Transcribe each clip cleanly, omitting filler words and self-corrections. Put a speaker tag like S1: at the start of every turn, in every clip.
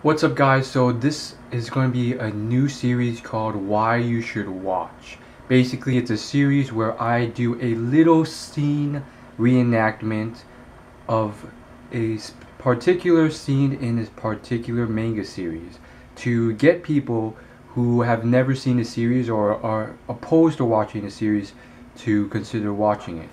S1: What's up, guys? So this is going to be a new series called Why You Should Watch. Basically, it's a series where I do a little scene reenactment of a particular scene in this particular manga series to get people who have never seen the series or are opposed to watching the series to consider watching it.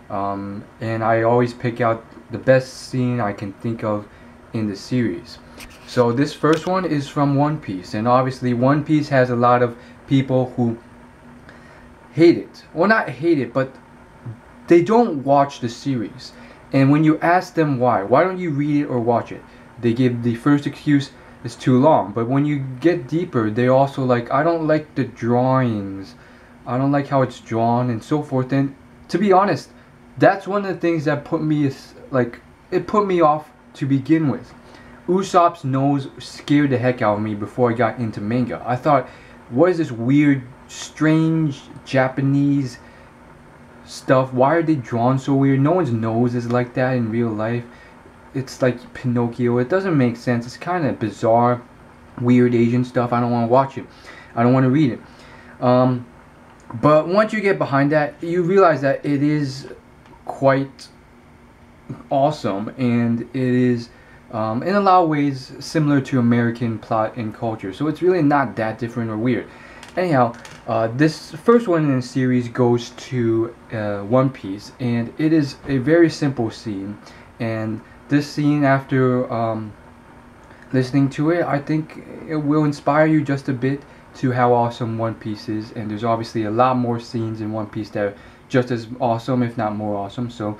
S1: And I always pick out the best scene I can think of in the series. So this first one is from One Piece, and obviously One Piece has a lot of people who hate it. Well, not hate it, but they don't watch the series. And when you ask them why don't you read it or watch it? They give the first excuse, it's too long. But when you get deeper, they also like, I don't like the drawings, I don't like how it's drawn and so forth. And to be honest, that's one of the things that put me it put me off to begin with. Usopp's nose scared the heck out of me before I got into manga. I thought, what is this weird, strange Japanese stuff? Why are they drawn so weird? No one's nose is like that in real life. It's like Pinocchio. It doesn't make sense. It's kind of bizarre, weird Asian stuff. I don't want to watch it. I don't want to read it. But once you get behind that, you realize that it is quite awesome, and it is in a lot of ways similar to American plot and culture, so it's really not that different or weird. Anyhow, this first one in the series goes to One Piece, and it is a very simple scene. And this scene, after listening to it, I think it will inspire you just a bit to how awesome One Piece is. And there's obviously a lot more scenes in One Piece that are just as awesome, if not more awesome. So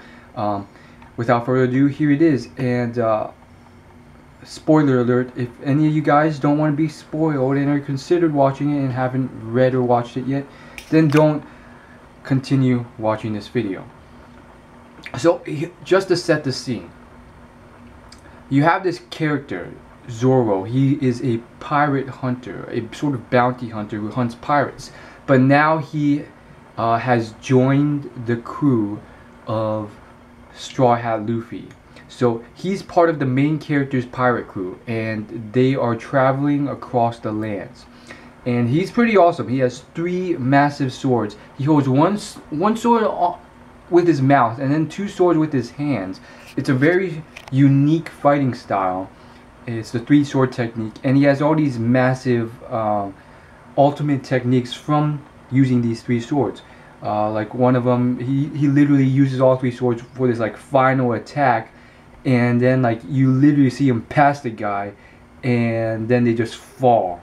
S1: without further ado, here it is. And spoiler alert, if any of you guys don't want to be spoiled and are considered watching it and haven't read or watched it yet, then don't continue watching this video. So just to set the scene, you have this character, Zorro. He is a pirate hunter, a sort of bounty hunter who hunts pirates, but now he has joined the crew of Straw Hat Luffy. So he's part of the main character's pirate crew, and they are traveling across the lands. And he's pretty awesome. He has 3 massive swords. He holds one sword with his mouth, and then 2 swords with his hands. It's a very unique fighting style. It's the 3-sword technique, and he has all these massive ultimate techniques from using these 3 swords. Like one of them, he literally uses all 3 swords for this like final attack. And then like you literally see him pass the guy, and then they just fall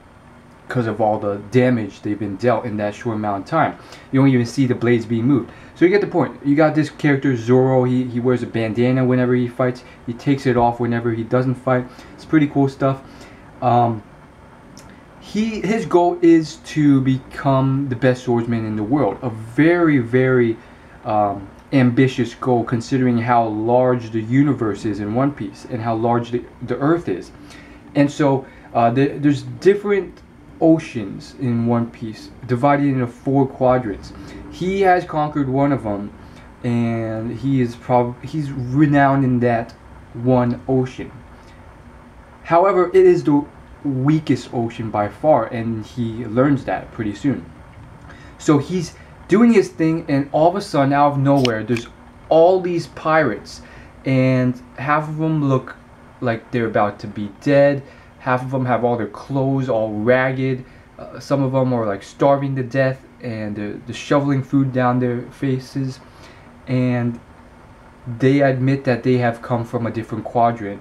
S1: because of all the damage they've been dealt in that short amount of time. You don't even see the blades being moved. So you get the point. You got this character Zoro. He wears a bandana whenever he fights. He takes it off whenever he doesn't fight. It's pretty cool stuff. His goal is to become the best swordsman in the world. A very, very ambitious goal, considering how large the universe is in One Piece and how large the earth is. And so there's different oceans in One Piece divided into 4 quadrants. He has conquered one of them, and he's renowned in that one ocean. However, it is the weakest ocean by far, and he learns that pretty soon. So he's doing his thing, and all of a sudden, out of nowhere, there's all these pirates, and half of them look like they're about to be dead. Half of them have all their clothes all ragged. Some of them are like starving to death, and they're shoveling food down their faces. And they admit that they have come from a different quadrant,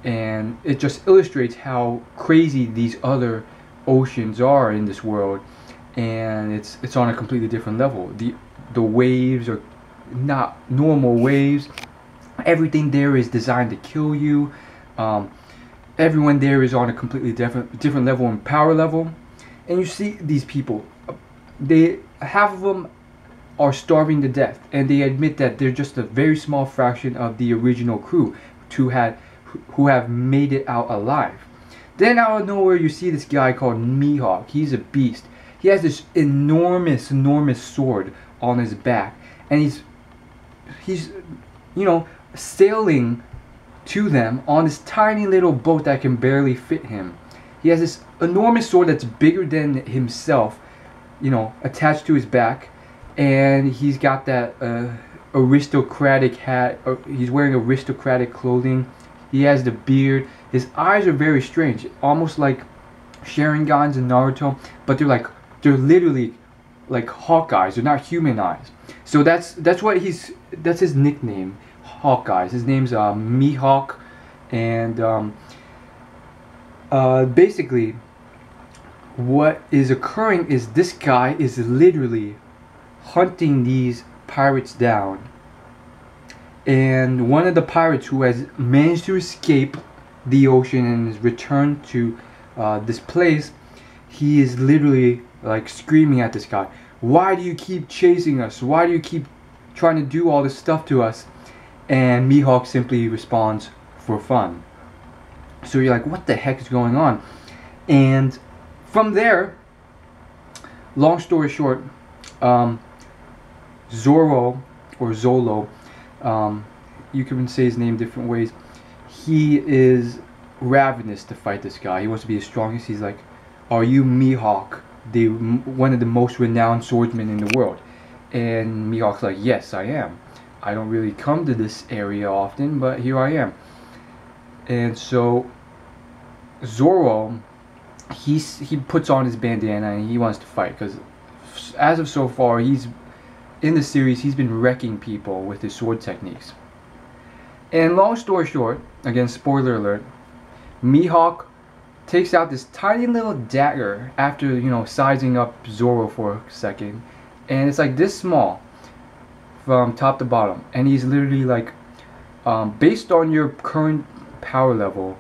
S1: and it just illustrates how crazy these other oceans are in this world. And it's on a completely different level. The waves are not normal waves. Everything there is designed to kill you. Everyone there is on a completely different level and power level. And you see these people, half of them are starving to death, and they admit that they're just a very small fraction of the original crew who have made it out alive. Then out of nowhere, you see this guy called MiHawk. He's a beast. He has this enormous sword on his back, and he's sailing to them on this tiny little boat that can barely fit him. He has this enormous sword that's bigger than himself, you know, attached to his back, and he's got that aristocratic hat. He's wearing aristocratic clothing. He has the beard. His eyes are very strange, almost like Sharingan's in Naruto, but they're literally like hawk eyes. They're not human eyes. So that's his nickname, Hawk Eyes. His name's MiHawk, and basically what is occurring is this guy is literally hunting these pirates down, and one of the pirates who has managed to escape the ocean and has returned to this place, he is literally like screaming at this guy, "Why do you keep chasing us? Why do you keep trying to do all this stuff to us?" And MiHawk simply responds, "For fun." So you're like, what the heck is going on? And from there, long story short, Zorro, or Zolo, you can say his name different ways, he is ravenous to fight this guy. He wants to be the strongest. He's like, "Are you MiHawk, one of the most renowned swordsmen in the world?" And MiHawk's like, "Yes, I am. I don't really come to this area often, but here I am." And so Zorro, he puts on his bandana and he wants to fight, because as of so far, he's in the series, he's been wrecking people with his sword techniques. And long story short, again, spoiler alert, MiHawk takes out this tiny little dagger after, you know, sizing up Zorro for a second, and it's like this small from top to bottom, and he's literally like, based on your current power level,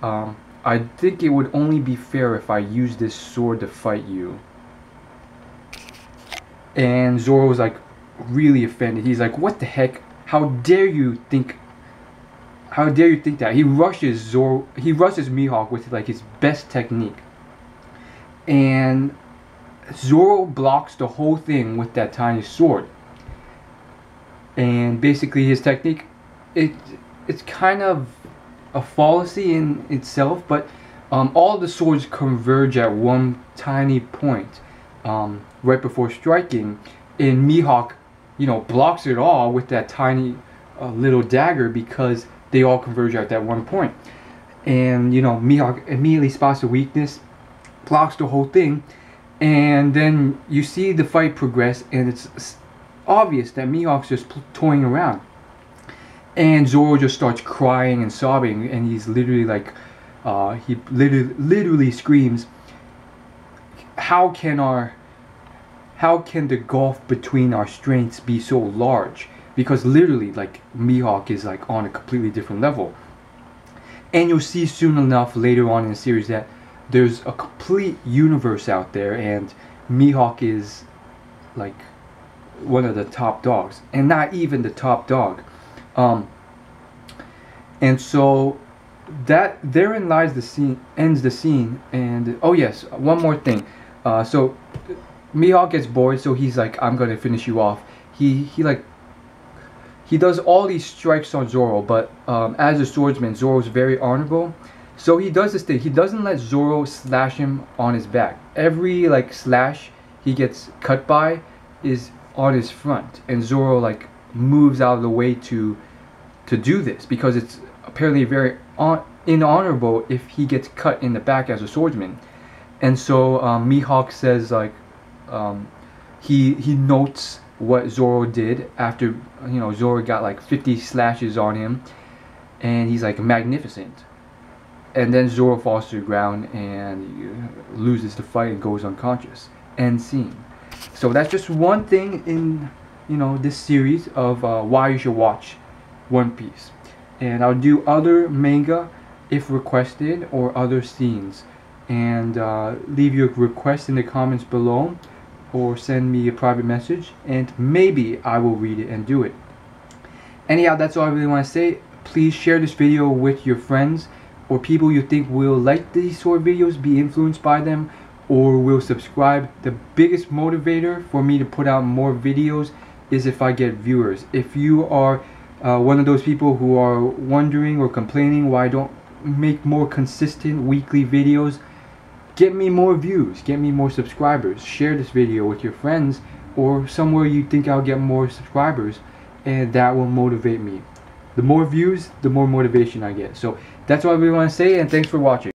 S1: I think it would only be fair if I use this sword to fight you. And Zorro was like really offended. He's like, "What the heck? How dare you think? How dare you think that?" He rushes MiHawk with like his best technique, and Zorro blocks the whole thing with that tiny sword. And basically, his technique, it's kind of a fallacy in itself, but all the swords converge at one tiny point right before striking, and MiHawk, you know, blocks it all with that tiny little dagger, because they all converge at that one point. And you know, MiHawk immediately spots a weakness, blocks the whole thing, and then you see the fight progress, and it's obvious that MiHawk's just toying around. And Zorro just starts crying and sobbing, and he's literally like, he literally screams, how can the gulf between our strengths be so large? Because literally, like, MiHawk is like on a completely different level. And you'll see soon enough later on in the series that there's a complete universe out there, and MiHawk is like one of the top dogs, and not even the top dog. And so that therein lies the scene, ends the scene. And oh yes, one more thing. So MiHawk gets bored, so he's like, "I'm gonna finish you off." He does all these strikes on Zorro, but as a swordsman, Zorro's very honorable. So he does this thing. He doesn't let Zorro slash him on his back. Every like slash he gets cut by is on his front, and Zorro like moves out of the way to do this, because it's apparently very inhonorable if he gets cut in the back as a swordsman. And so MiHawk says like, he notes what Zorro did after, you know, Zorro got like 50 slashes on him, and he's like, "Magnificent." And then Zorro falls to the ground and loses the fight and goes unconscious. End scene. So that's just one thing in, you know, this series of why you should watch One Piece. And I'll do other manga if requested, or other scenes. And leave your request in the comments below, or send me a private message, and maybe I will read it and do it. Anyhow, that's all I really want to say. Please share this video with your friends, or people you think will like these sort of videos, be influenced by them, or will subscribe. The biggest motivator for me to put out more videos is if I get viewers. If you are one of those people who are wondering or complaining why I don't make more consistent weekly videos, get me more views, get me more subscribers. Share this video with your friends or somewhere you think I'll get more subscribers, and that will motivate me. The more views, the more motivation I get. So that's all we want to say, and thanks for watching.